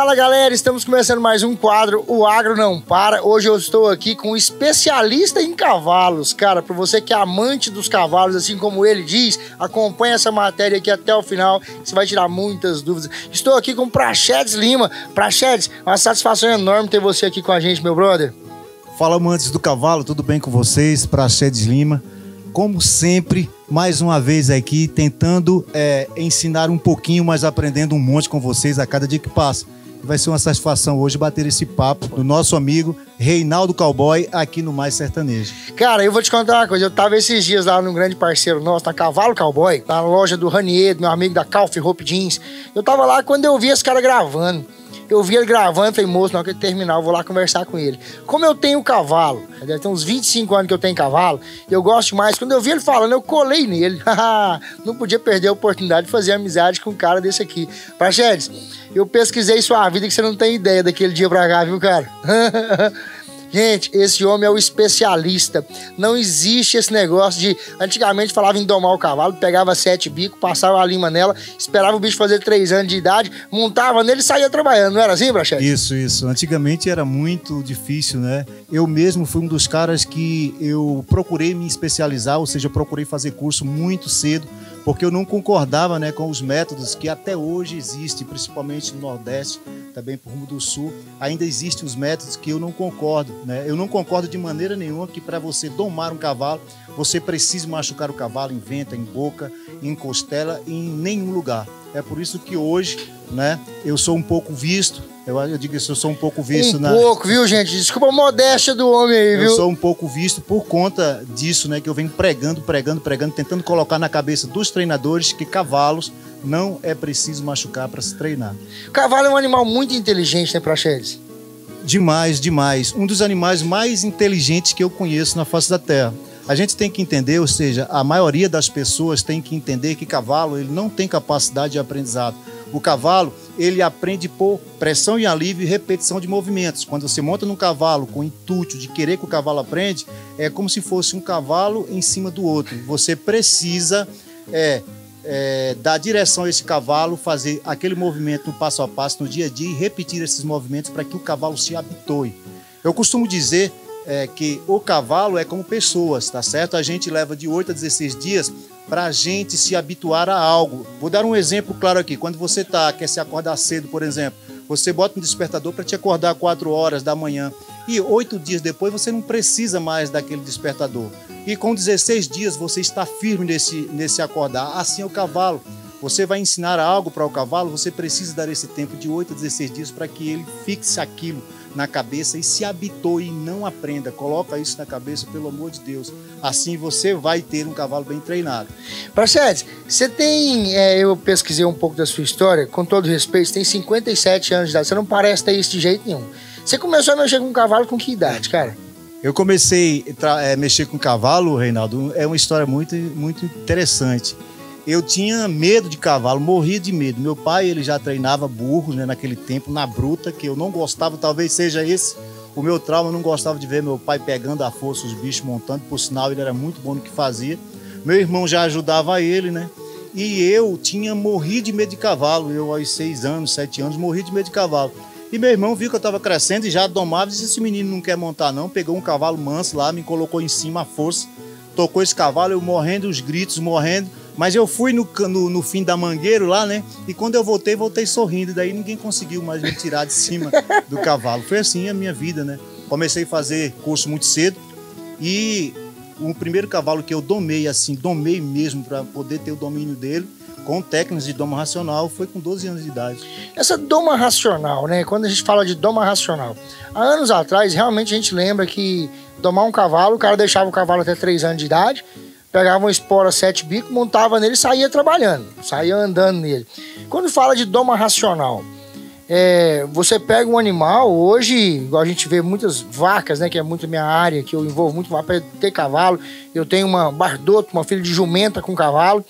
Fala galera, estamos começando mais um quadro, o Agro Não Para. Hoje eu estou aqui com um especialista em cavalos. Cara, para você que é amante dos cavalos, assim como ele diz, acompanha essa matéria aqui até o final, você vai tirar muitas dúvidas. Estou aqui com o Praxedes Lima. Praxedes, uma satisfação enorme ter você aqui com a gente, meu brother. Fala amantes do cavalo, tudo bem com vocês? Praxedes Lima. Como sempre, mais uma vez aqui, tentando ensinar um pouquinho, mas aprendendo um monte com vocês a cada dia que passa. Vai ser uma satisfação hoje bater esse papo do nosso amigo Reinaldo Cowboy aqui no Mais Sertanejo. Cara, eu vou te contar uma coisa. Eu tava esses dias lá num grande parceiro nosso, na Cavalo Cowboy, na loja do Ranier, meu amigo da Calf Rope Jeans. Eu tava lá quando eu vi esse cara gravando. Eu vi ele gravando, falei, moço, na hora que ele terminar, eu vou lá conversar com ele. Como eu tenho cavalo, deve ter uns 25 anos que eu tenho cavalo, eu gosto demais. Quando eu vi ele falando, eu colei nele. Não podia perder a oportunidade de fazer amizade com um cara desse aqui. Praxedes, eu pesquisei sua vida que você não tem ideia daquele dia pra cá, viu, cara? Gente, esse homem é o especialista. Não existe esse negócio de... Antigamente falava em domar o cavalo, pegava 7 bicos, passava a lima nela, esperava o bicho fazer 3 anos de idade, montava nele e saía trabalhando. Não era assim, Praxedes? Isso. Antigamente era muito difícil, né? Eu mesmo fui um dos caras que eu procurei me especializar, ou seja, eu procurei fazer curso muito cedo, porque eu não concordava, né, com os métodos que até hoje existem, principalmente no Nordeste, também por rumo do Sul, ainda existem os métodos que eu não concordo, né? Eu não concordo de maneira nenhuma que para você domar um cavalo, você precise machucar o cavalo em venta, em boca, em costela, em nenhum lugar. É por isso que hoje, né, eu sou um pouco visto, eu digo isso, eu sou um pouco visto... Um pouco, viu, gente? Desculpa a modéstia do homem aí, viu? Eu sou um pouco visto por conta disso, né, que eu venho pregando, tentando colocar na cabeça dos treinadores que cavalos não é preciso machucar para se treinar. O cavalo é um animal muito inteligente, né, Praxedes? Demais. Um dos animais mais inteligentes que eu conheço na face da Terra. A gente tem que entender, ou seja, a maioria das pessoas tem que entender que cavalo ele não tem capacidade de aprendizado. O cavalo, ele aprende por pressão e alívio e repetição de movimentos. Quando você monta num cavalo com o intuito de querer que o cavalo aprenda, é como se fosse um cavalo em cima do outro. Você precisa dar direção a esse cavalo, fazer aquele movimento no passo a passo, no dia a dia e repetir esses movimentos para que o cavalo se habitue. Eu costumo dizer que o cavalo é como pessoas, tá certo? A gente leva de 8 a 16 dias para a gente se habituar a algo. Vou dar um exemplo claro aqui. Quando você quer se acordar cedo, por exemplo, você bota um despertador para te acordar 4 horas da manhã e 8 dias depois você não precisa mais daquele despertador. E com 16 dias você está firme nesse acordar. Assim é o cavalo. Você vai ensinar algo para o cavalo, você precisa dar esse tempo de 8 a 16 dias para que ele fixe aquilo na cabeça e se habitue e não aprenda. Coloca isso na cabeça, pelo amor de Deus. Assim você vai ter um cavalo bem treinado. Praxedes, você tem... eu pesquisei um pouco da sua história, com todo respeito, você tem 57 anos de idade, você não parece ter isso de jeito nenhum. Você começou a mexer com cavalo com que idade, cara? Eu comecei a mexer com cavalo, Reinaldo, é uma história muito interessante. Eu tinha medo de cavalo, morria de medo. Meu pai, ele já treinava burros, né, naquele tempo, na bruta, que eu não gostava, talvez seja esse o meu trauma. Eu não gostava de ver meu pai pegando à força os bichos, montando, por sinal ele era muito bom no que fazia. Meu irmão já ajudava ele, né? E eu morri de medo de cavalo. Eu aos 6 anos, 7 anos, morri de medo de cavalo. E meu irmão viu que eu estava crescendo e já domava e disse, esse menino não quer montar não. Pegou um cavalo manso lá, me colocou em cima à força, tocou esse cavalo, eu morrendo, os gritos, morrendo. Mas eu fui no fim da mangueira lá, né? E quando eu voltei sorrindo. Daí ninguém conseguiu mais me tirar de cima do cavalo. Foi assim a minha vida, né? Comecei a fazer curso muito cedo. E o primeiro cavalo que eu domei, assim, domei mesmo para poder ter o domínio dele, com técnicas de doma racional, foi com 12 anos de idade. Essa doma racional, né? Quando a gente fala de doma racional, há anos atrás, realmente a gente lembra que domar um cavalo, o cara deixava o cavalo até 3 anos de idade, pegava uma espora 7 bicos, montava nele e saía trabalhando, saía andando nele. Quando fala de doma racional, você pega um animal, hoje, igual a gente vê muitas vacas, né, que é muito minha área, que eu envolvo muito para ter cavalo, eu tenho uma Bardoto, uma filha de jumenta com cavalo,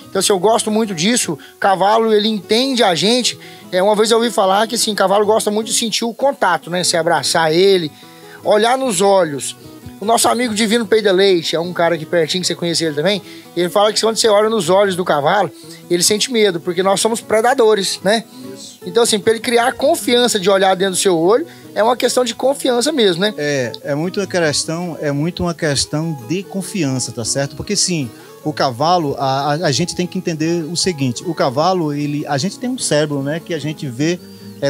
então assim, eu gosto muito disso. Cavalo, ele entende a gente. Uma vez eu ouvi falar que assim, cavalo gosta muito de sentir o contato, né, se abraçar ele, olhar nos olhos. O nosso amigo Divino Peida Leite, é um cara aqui pertinho que você conhece ele também, ele fala que quando você olha nos olhos do cavalo, ele sente medo, porque nós somos predadores, né? Isso. Então, assim, para ele criar confiança de olhar dentro do seu olho, é uma questão de confiança mesmo, né? É muito uma questão de confiança, tá certo? Porque sim, o cavalo, a gente tem que entender o seguinte, o cavalo, a gente tem um cérebro, né, que a gente vê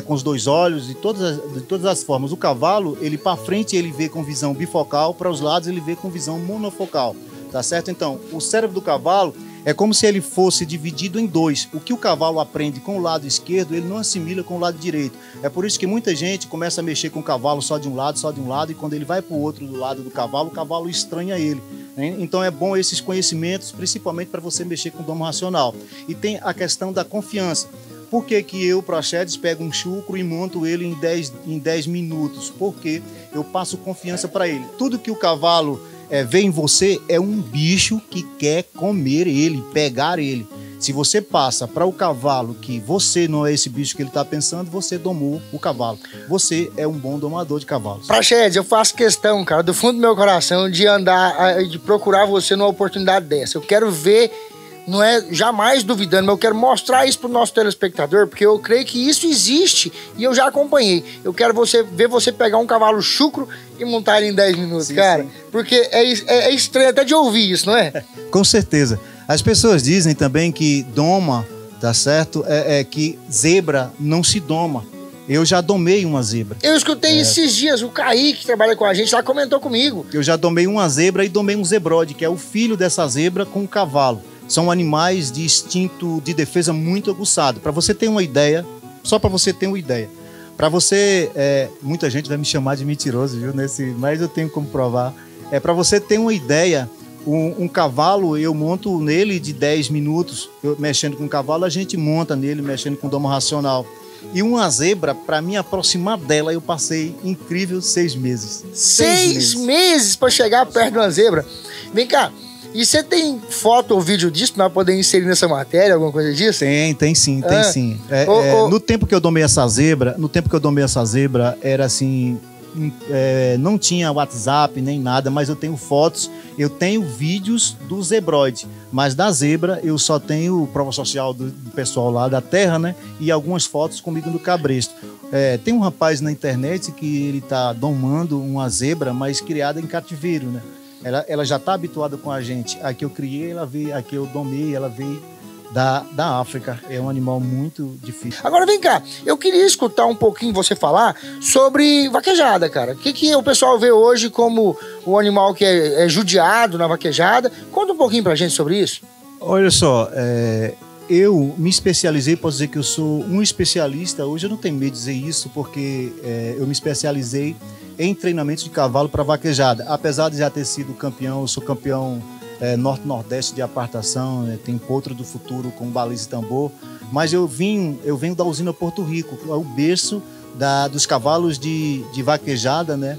com os dois olhos, de todas as formas. O cavalo, ele para frente, ele vê com visão bifocal, para os lados ele vê com visão monofocal, tá certo? Então, o cérebro do cavalo é como se ele fosse dividido em dois. O que o cavalo aprende com o lado esquerdo, ele não assimila com o lado direito. É por isso que muita gente começa a mexer com o cavalo só de um lado, e quando ele vai para o outro do lado do cavalo, o cavalo estranha ele. Então é bom esses conhecimentos, principalmente para você mexer com o domo racional. E tem a questão da confiança. Por que que eu, Praxedes, pego um chucro e monto ele em 10 minutos? Porque eu passo confiança para ele. Tudo que o cavalo vê em você é um bicho que quer comer ele, pegar ele. Se você passa para o cavalo que você não é esse bicho que ele está pensando, você domou o cavalo. Você é um bom domador de cavalos. Praxedes, eu faço questão, cara, do fundo do meu coração, de de procurar você numa oportunidade dessa. Eu quero ver, não é jamais duvidando, mas eu quero mostrar isso pro nosso telespectador, porque eu creio que isso existe e eu já acompanhei. Eu quero ver você pegar um cavalo chucro e montar ele em 10 minutos, sim, cara. Sim. Porque é estranho até de ouvir isso, não é? Com certeza. As pessoas dizem também que doma, tá certo? Que zebra não se doma. Eu já domei uma zebra. Eu escutei esses dias, o Kaique, que trabalha com a gente, já comentou comigo. Eu já domei uma zebra e domei um zebrode, que é o filho dessa zebra com o cavalo. São animais de instinto de defesa muito aguçado. Para você ter uma ideia, só para você ter uma ideia. Para você, muita gente vai me chamar de mentiroso, viu? Mas eu tenho como provar. Para você ter uma ideia, um cavalo, eu monto nele de 10 minutos. Mexendo com o cavalo, a gente monta nele, mexendo com o domo racional. E uma zebra, para me aproximar dela, eu passei incrível 6 meses. 6 meses para chegar perto de uma zebra? Vem cá. E você tem foto ou vídeo disso para poder inserir nessa matéria, alguma coisa disso? Tem sim. No tempo que eu domei essa zebra, era assim, não tinha WhatsApp nem nada, mas eu tenho fotos, eu tenho vídeos do zebroide, mas da zebra eu só tenho prova social do pessoal lá da terra, né? E algumas fotos comigo no cabresto. Tem um rapaz na internet que ele tá domando uma zebra, mas criada em cativeiro, né? Ela já está habituada com a gente. A que eu criei, ela veio, a que eu domei, ela veio da África. É um animal muito difícil. Agora vem cá, eu queria escutar um pouquinho você falar sobre vaquejada, cara. O que o pessoal vê hoje como o animal que é judiado na vaquejada? Conta um pouquinho pra gente sobre isso. Olha só, eu me especializei, posso dizer que eu sou um especialista. Hoje eu não tenho medo de dizer isso, porque eu me especializei em treinamento de cavalo para vaquejada. Apesar de já ter sido campeão, eu sou campeão norte-nordeste de apartação, tem potro do futuro com baliza e tambor, mas eu venho da usina Porto Rico, é o berço dos cavalos de vaquejada, né,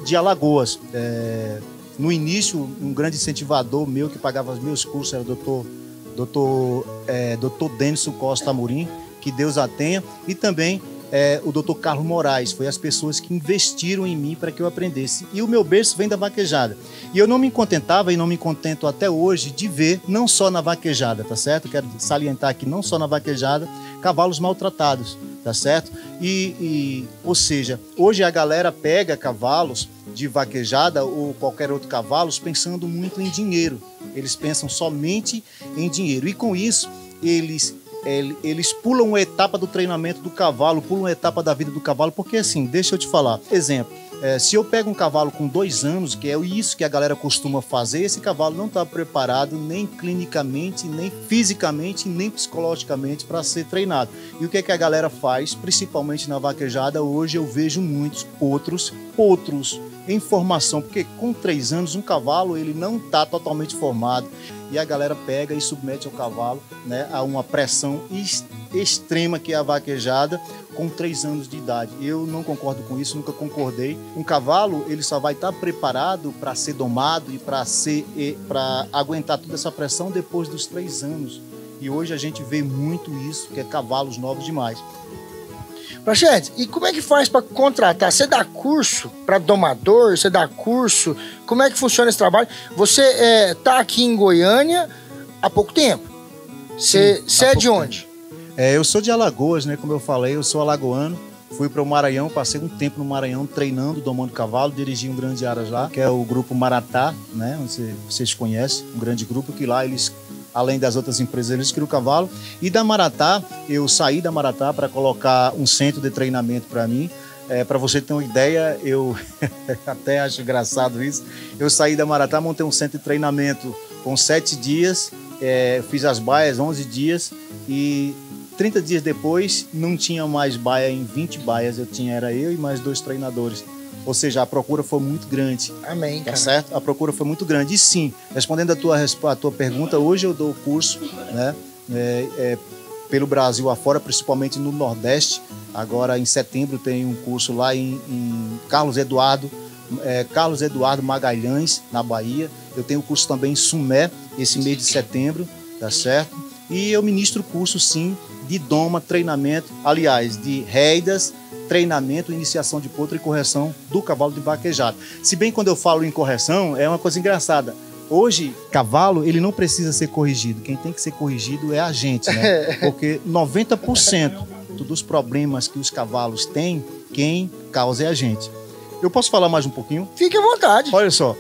de Alagoas. No início, um grande incentivador meu que pagava os meus cursos era o doutor Denison Costa Amorim, que Deus a tenha, e também o Dr. Carlos Moraes. Foi as pessoas que investiram em mim para que eu aprendesse. E o meu berço vem da vaquejada. E eu não me contentava e não me contento até hoje de ver, não só na vaquejada, tá certo? Quero salientar aqui, não só na vaquejada, cavalos maltratados, tá certo? Ou seja, hoje a galera pega cavalos de vaquejada ou qualquer outro cavalo pensando muito em dinheiro. Eles pensam somente em dinheiro. E com isso, eles pulam uma etapa do treinamento do cavalo, pulam uma etapa da vida do cavalo, porque assim, deixa eu te falar, exemplo, se eu pego um cavalo com 2 anos, que é isso que a galera costuma fazer, esse cavalo não está preparado nem clinicamente, nem fisicamente, nem psicologicamente para ser treinado. E o que é que a galera faz, principalmente na vaquejada? Hoje eu vejo muitos potros em formação, porque com 3 anos um cavalo ele não está totalmente formado. E a galera pega e submete ao cavalo, né, a uma pressão extrema que é a vaquejada com 3 anos de idade. Eu não concordo com isso, nunca concordei. Um cavalo ele só vai estar preparado para ser domado e para aguentar toda essa pressão depois dos 3 anos. E hoje a gente vê muito isso, que é cavalos novos demais. Praxedes, e como é que faz para contratar? Você dá curso para domador? Você dá curso? Como é que funciona esse trabalho? Você tá aqui em Goiânia há pouco tempo. Você é de onde? Eu sou de Alagoas, né? Como eu falei, eu sou alagoano. Fui para o Maranhão, passei um tempo no Maranhão treinando, domando cavalo, dirigi um grande aras lá, que é o grupo Maratá, né? Vocês conhecem, um grande grupo que lá eles, além das outras empresas, eles criam cavalo. E da Maratá, eu saí da Maratá para colocar um centro de treinamento para mim. Para você ter uma ideia, eu até acho engraçado isso. Eu saí da Maratá, montei um centro de treinamento com 7 dias, fiz as baias 11 dias e 30 dias depois não tinha mais baia em 20 baias. Era eu e mais 2 treinadores. Ou seja, a procura foi muito grande. Amém, cara. Tá certo? A procura foi muito grande. E sim, respondendo a tua pergunta, hoje eu dou curso, né? Pelo Brasil afora, principalmente no Nordeste. Agora, em setembro, tem um curso lá em Carlos Eduardo Magalhães, na Bahia. Eu tenho curso também em Sumé, esse mês de setembro, tá certo? E eu ministro curso, sim, de doma, treinamento, aliás, de réidas, treinamento, iniciação de potro e correção do cavalo de vaquejada. Se bem quando eu falo em correção, é uma coisa engraçada. Hoje, cavalo, ele não precisa ser corrigido. Quem tem que ser corrigido é a gente, né? Porque 90% dos problemas que os cavalos têm, quem causa é a gente. Eu posso falar mais um pouquinho? Fique à vontade. Olha só.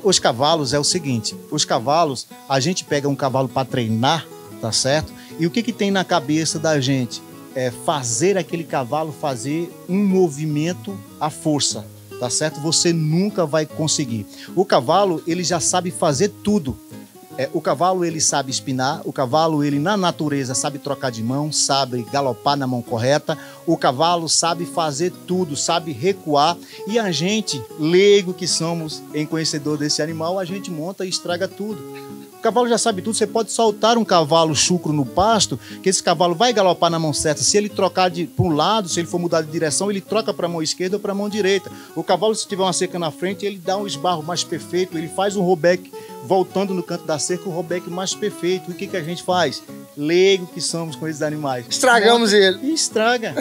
Os cavalos é o seguinte. Os cavalos, a gente pega um cavalo para treinar, tá certo? E o que tem na cabeça da gente? É fazer aquele cavalo fazer um movimento à força. Tá certo? Você nunca vai conseguir. O cavalo, ele já sabe fazer tudo. O cavalo, ele sabe espinar. O cavalo, ele na natureza sabe trocar de mão, sabe galopar na mão correta. O cavalo sabe fazer tudo, sabe recuar. E a gente, leigo que somos em conhecedor desse animal, a gente monta e estraga tudo. O cavalo já sabe tudo. Você pode soltar um cavalo chucro no pasto, que esse cavalo vai galopar na mão certa. Se ele trocar para um lado, se ele for mudar de direção, ele troca para a mão esquerda ou para a mão direita. O cavalo, se tiver uma cerca na frente, ele dá um esbarro mais perfeito. Ele faz um robeque voltando no canto da cerca, um robeque mais perfeito. E o que a gente faz? Leigo que somos com esses animais. Estragamos ele. E estraga.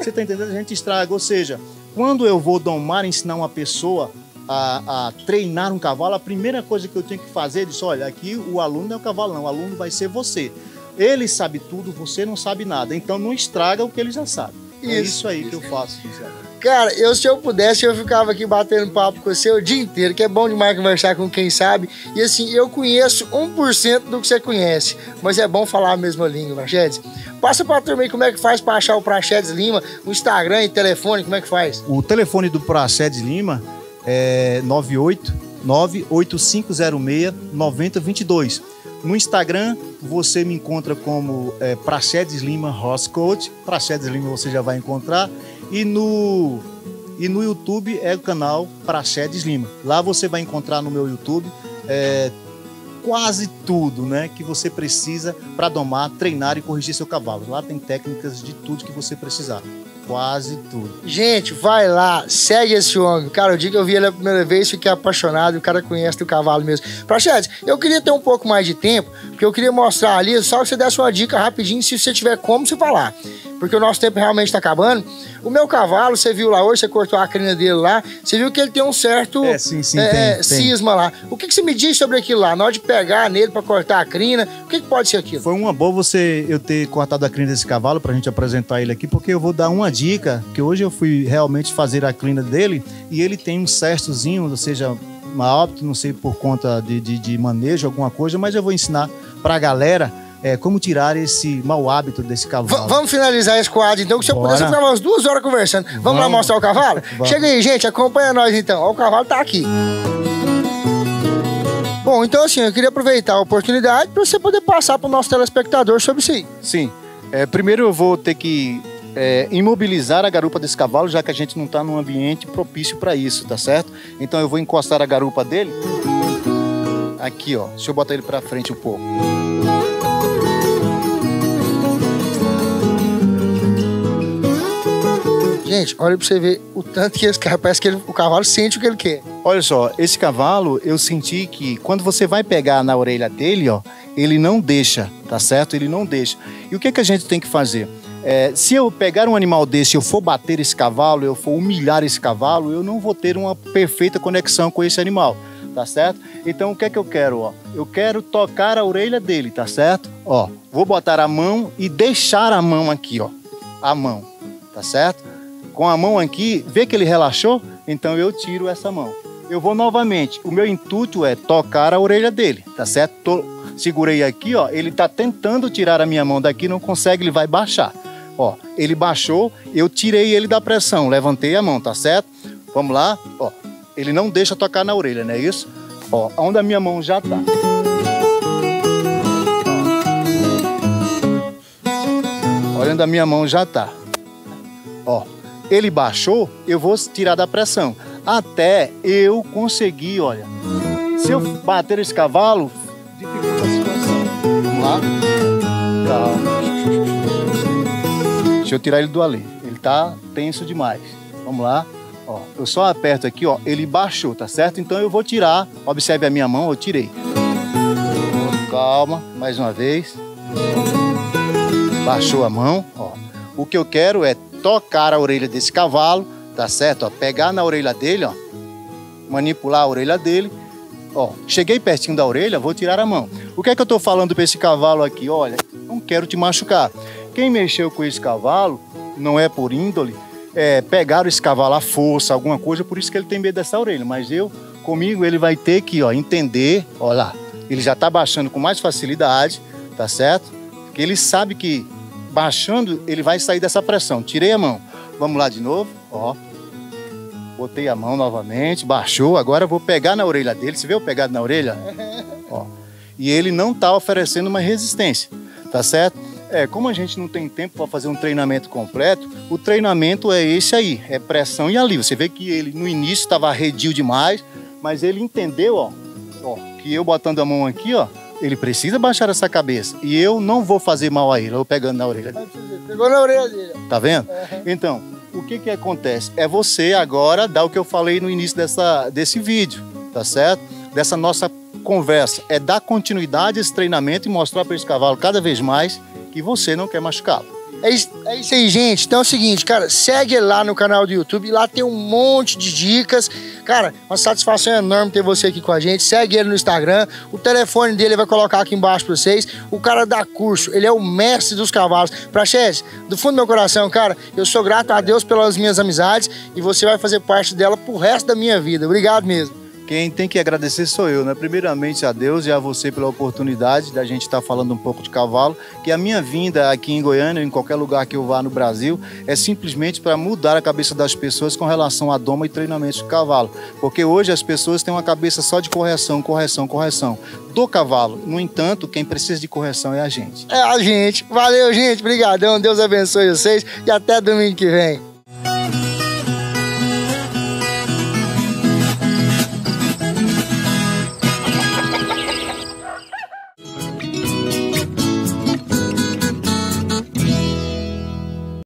Você está entendendo? A gente estraga. Ou seja, quando eu vou domar, ensinar uma pessoa a treinar um cavalo, a primeira coisa que eu tenho que fazer é dizer, olha, aqui o aluno não é o cavalo não, o aluno vai ser você. Ele sabe tudo, você não sabe nada, então não estraga o que ele já sabe. É isso aí que eu faço. Cara, se eu pudesse, eu ficava aqui batendo papo com você o dia inteiro, que é bom demais conversar com quem sabe. E assim, eu conheço 1% do que você conhece, mas é bom falar a mesma língua, Praxedes. Passa pra turma aí como é que faz pra achar o Praxedes Lima, o Instagram e telefone, como é que faz? O telefone do Praxedes Lima é 98506-9022. No Instagram, você me encontra como Praxedes Lima Horse Coach. Praxedes Lima você já vai encontrar. E no YouTube é o canal Praxedes Lima. Lá você vai encontrar no meu YouTube quase tudo, né, que você precisa para domar, treinar e corrigir seu cavalo. Lá tem técnicas de tudo que você precisar. Quase tudo. Gente, vai lá, segue esse homem. Cara, o dia que eu vi ele a primeira vez, fiquei apaixonado. O cara conhece o cavalo mesmo. Praxedes, eu queria ter um pouco mais de tempo, porque eu queria mostrar ali, só que você desse uma dica rapidinho, se você tiver como você falar. Porque o nosso tempo realmente está acabando. O meu cavalo, você viu lá hoje, você cortou a crina dele lá, você viu que ele tem um certo cisma lá. O que você me diz sobre aquilo lá? Na hora de pegar nele para cortar a crina, o que pode ser aquilo? Foi uma boa eu ter cortado a crina desse cavalo para a gente apresentar ele aqui, porque eu vou dar uma dica, que hoje eu fui realmente fazer a crina dele e ele tem um certozinho, ou seja, uma óbito, não sei por conta de manejo, alguma coisa, mas eu vou ensinar para a galera como tirar esse mau hábito desse cavalo. Vamos finalizar esse quadro, então, que se eu pudesse, eu ficava umas 2 horas conversando. Vamos lá mostrar o cavalo? Chega aí, gente, acompanha nós então. Ó, o cavalo tá aqui. Bom, então assim, eu queria aproveitar a oportunidade para você poder passar para o nosso telespectador sobre isso aí. Sim. Primeiro eu vou ter que imobilizar a garupa desse cavalo, já que a gente não está num ambiente propício para isso, tá certo? Então eu vou encostar a garupa dele aqui, ó. Deixa eu botar ele para frente um pouco. Gente, olha pra você ver o tanto que esse cara, parece que o cavalo sente o que ele quer. Olha só, esse cavalo, eu senti que quando você vai pegar na orelha dele, ó, ele não deixa, tá certo? Ele não deixa. E o que a gente tem que fazer? Se eu pegar um animal desse, eu for bater esse cavalo, eu for humilhar esse cavalo, eu não vou ter uma perfeita conexão com esse animal, tá certo? Então o que é que eu quero, ó? Eu quero tocar a orelha dele, tá certo? Ó, vou botar a mão e deixar a mão aqui, ó. A mão, tá certo? Com a mão aqui, vê que ele relaxou? Então eu tiro essa mão. Eu vou novamente, o meu intuito é tocar a orelha dele, tá certo? Segurei aqui, ó, ele tá tentando tirar a minha mão daqui, não consegue, ele vai baixar. Ó, ele baixou, eu tirei ele da pressão, levantei a mão, tá certo? Vamos lá, ó, ele não deixa tocar na orelha, não é isso? Ó, onde a minha mão já tá. Olha onde a minha mão já tá. Ó, ele baixou, eu vou tirar da pressão, até eu conseguir, olha. Se eu bater esse cavalo, dificulta a situação. Vamos lá. Calma. Deixa eu tirar ele do ali. Ele tá tenso demais. Vamos lá. Ó, eu só aperto aqui, ó. Ele baixou, tá certo? Então eu vou tirar. Observe a minha mão, eu tirei. Calma, mais uma vez. Baixou a mão, ó. O que eu quero é tocar a orelha desse cavalo, tá certo? Ó, pegar na orelha dele, ó. Manipular a orelha dele. Ó, cheguei pertinho da orelha, vou tirar a mão. O que é que eu tô falando para esse cavalo aqui? Olha, não quero te machucar. Quem mexeu com esse cavalo, não é por índole, pegaram esse cavalo à força, alguma coisa, por isso que ele tem medo dessa orelha. Mas comigo, ele vai ter que, ó, entender, ó lá, ele já tá baixando com mais facilidade, tá certo? Porque ele sabe que baixando, ele vai sair dessa pressão. Tirei a mão. Vamos lá de novo, ó. Botei a mão novamente, baixou, agora eu vou pegar na orelha dele. Você viu eu pegado na orelha? Ó. E ele não está oferecendo uma resistência, tá certo? Como a gente não tem tempo para fazer um treinamento completo, o treinamento é esse aí, é pressão e alívio. Você vê que ele no início estava arredio demais, mas ele entendeu, ó, que eu botando a mão aqui, ó, ele precisa baixar essa cabeça. E eu não vou fazer mal a ele, eu pegando na orelha dele. Pegou na orelha dele. Tá vendo? Então, o que acontece? É você agora dar o que eu falei no início desse vídeo, tá certo? Dessa nossa conversa. É dar continuidade a esse treinamento e mostrar para esse cavalo cada vez mais que você não quer machucá-lo. É isso aí, gente. Então é o seguinte, cara, segue ele lá no canal do YouTube. Lá tem um monte de dicas. Cara, uma satisfação enorme ter você aqui com a gente. Segue ele no Instagram. O telefone dele ele vai colocar aqui embaixo pra vocês. O cara dá curso. Ele é o mestre dos cavalos. Praxedes, do fundo do meu coração, cara, eu sou grato a Deus pelas minhas amizades e você vai fazer parte dela pro resto da minha vida. Obrigado mesmo. Quem tem que agradecer sou eu, né? Primeiramente a Deus e a você pela oportunidade da gente estar falando um pouco de cavalo, que a minha vinda aqui em Goiânia, em qualquer lugar que eu vá no Brasil, é simplesmente para mudar a cabeça das pessoas com relação à doma e treinamento de cavalo. Porque hoje as pessoas têm uma cabeça só de correção, correção, correção do cavalo. No entanto, quem precisa de correção é a gente. É a gente. Valeu, gente. Obrigadão. Deus abençoe vocês e até domingo que vem.